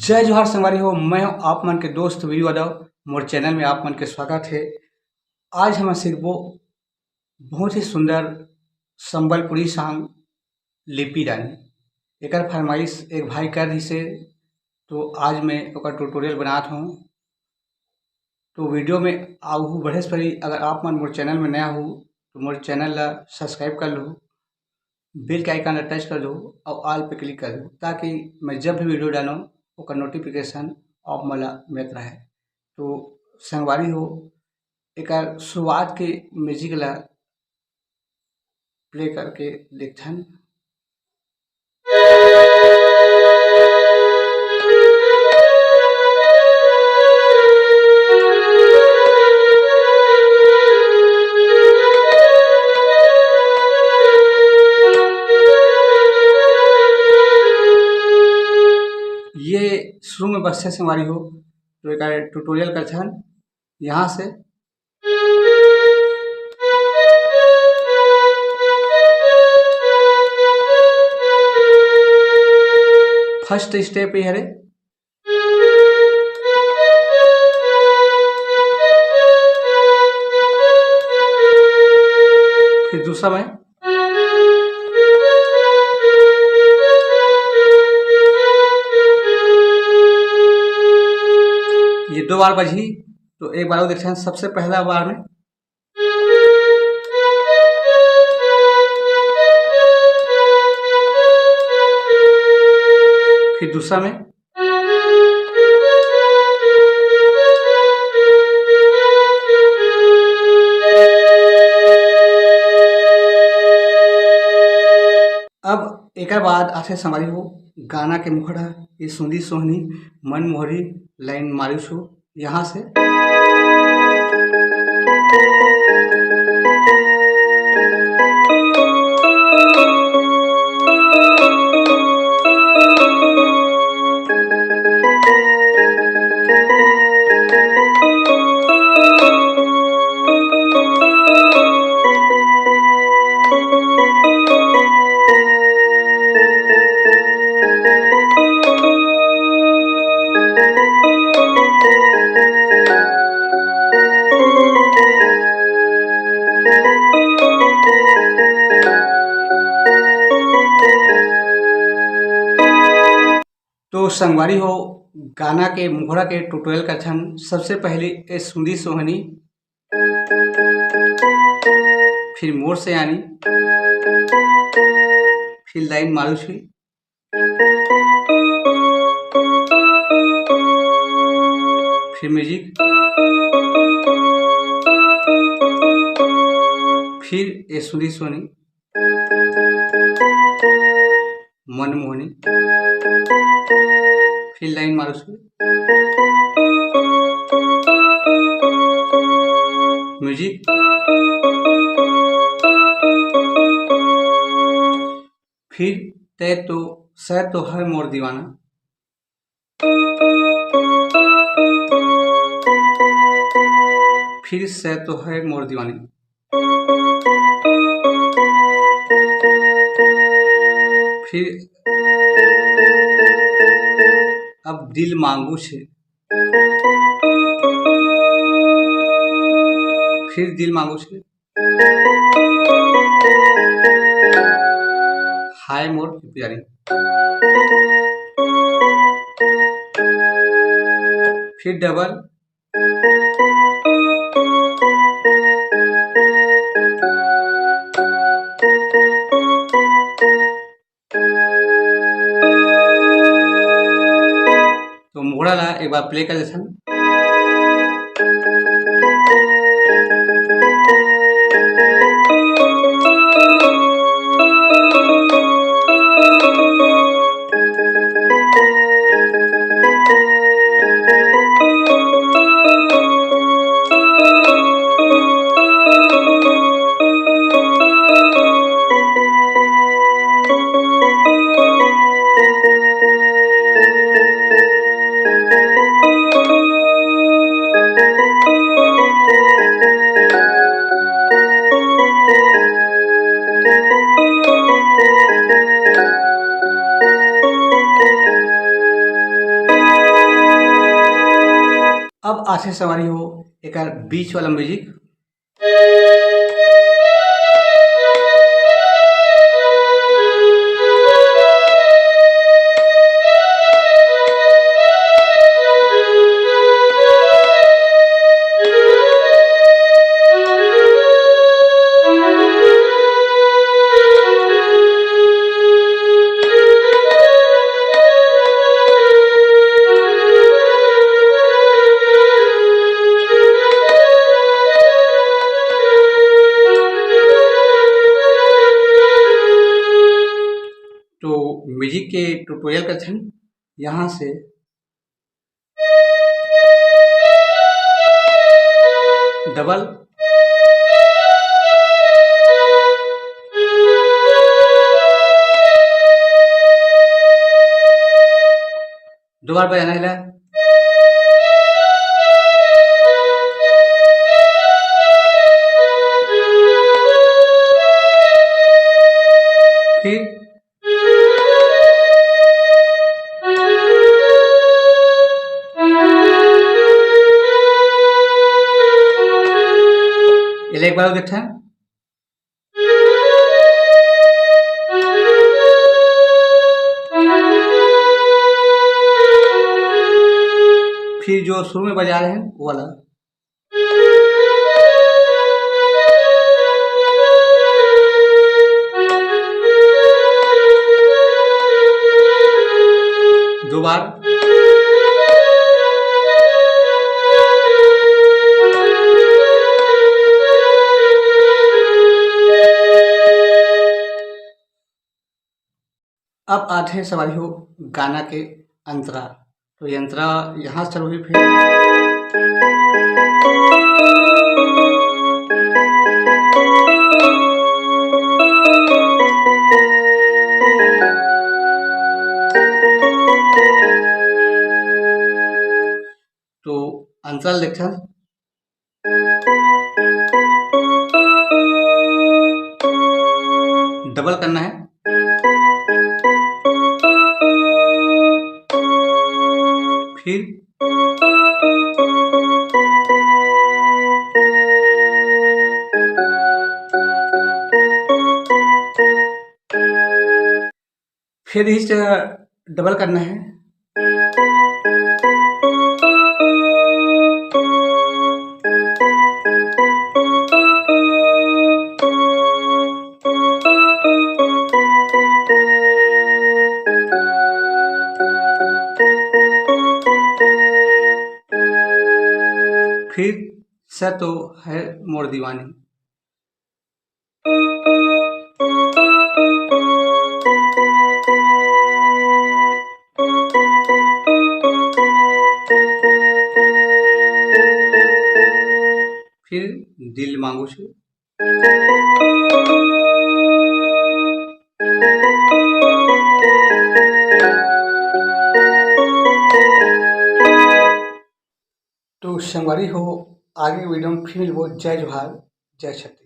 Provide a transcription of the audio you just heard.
जय जोहार संगवारी हो। मैं हूं आप मन के दोस्त वीरू यादव। मोर चैनल में आप मन के स्वागत है। आज हम सिर्फ बहुत ही सुंदर संबलपुरी सॉन्ग लिपि रानी एकर फरमाइश एक भाई कर रही से, तो आज मैं ओकर ट्यूटोरियल बनात हूँ। तो वीडियो में आऊ बढ़े से पहले अगर आप मन मोर चैनल में नया हो तो मोर चैनल ला सब्सक्राइब कर लो, बेल के आइकन ला टच कर दो और ऑल पे क्लिक कर दो, ताकि मैं जब भी वीडियो डालूँ ओकर नोटिफिकेशन आप मोला मिलत रहे। तो संगवारी हो, एकर शुरुआत के म्यूजिक ला प्ले करके देखथन। ये शुरू में बच्चे संगवारी हो तो एक ट्यूटोरियल करथन यहाँ से। फर्स्ट स्टेप ये हरे, फिर दूसरा में ये दो बार बजी, तो एक बार देखते हैं। सबसे पहला बार में फिर दूसरा में अब एक बाद आथे संभाली हो गाना के मुखड़ा ये सुंदी सोहनी मन मोहरी लाइन मारी छू यहाँ से। तो संगवारी हो, गाना के मुखड़ा के ट्यूटोरियल करथन। सबसे पहले ए सुंदी सोहनी, फिर मोर से आनी, फिर लाइन मारू छी, फिर म्यूजिक, फिर ए सुंदी सोहनी मन मोहनी, फिर लाइन मारू छी, म्यूजिक, फिर तय तो सै तो है मोर दीवाना, फिर सै तो है मोर दीवानी, फिर अब दिल मांगू छे, फिर दिल मांगू छे, हाय मोर प्यारी, फिर डबल, तो मुखड़ा ला एक बार प्ले कर देथन। अब आथे सवारी हो एक बीच वाला म्यूजिक। तो म्यूजिक के ट्यूटोरियल का थे यहाँ से डबल दो बार बजाना है। फिर एक बार देखते हैं। फिर जो शुरू में बजा रहे हैं वो वाला। दो बार। अब आते हैं सवारी हो गाना के अंतरा। तो ये अंतरा यहाँ से चालू हुई, फिर तो अंतराल देखते हैं। डबल करना है। फिर इस डबल करना है। फिर स तो है मोर दीवानी। फिर दिल मांगू छे। तो संगवारी हो आगे वीडियो में फिर मिलबो। जय जोहार, जय छत्तीसगढ़।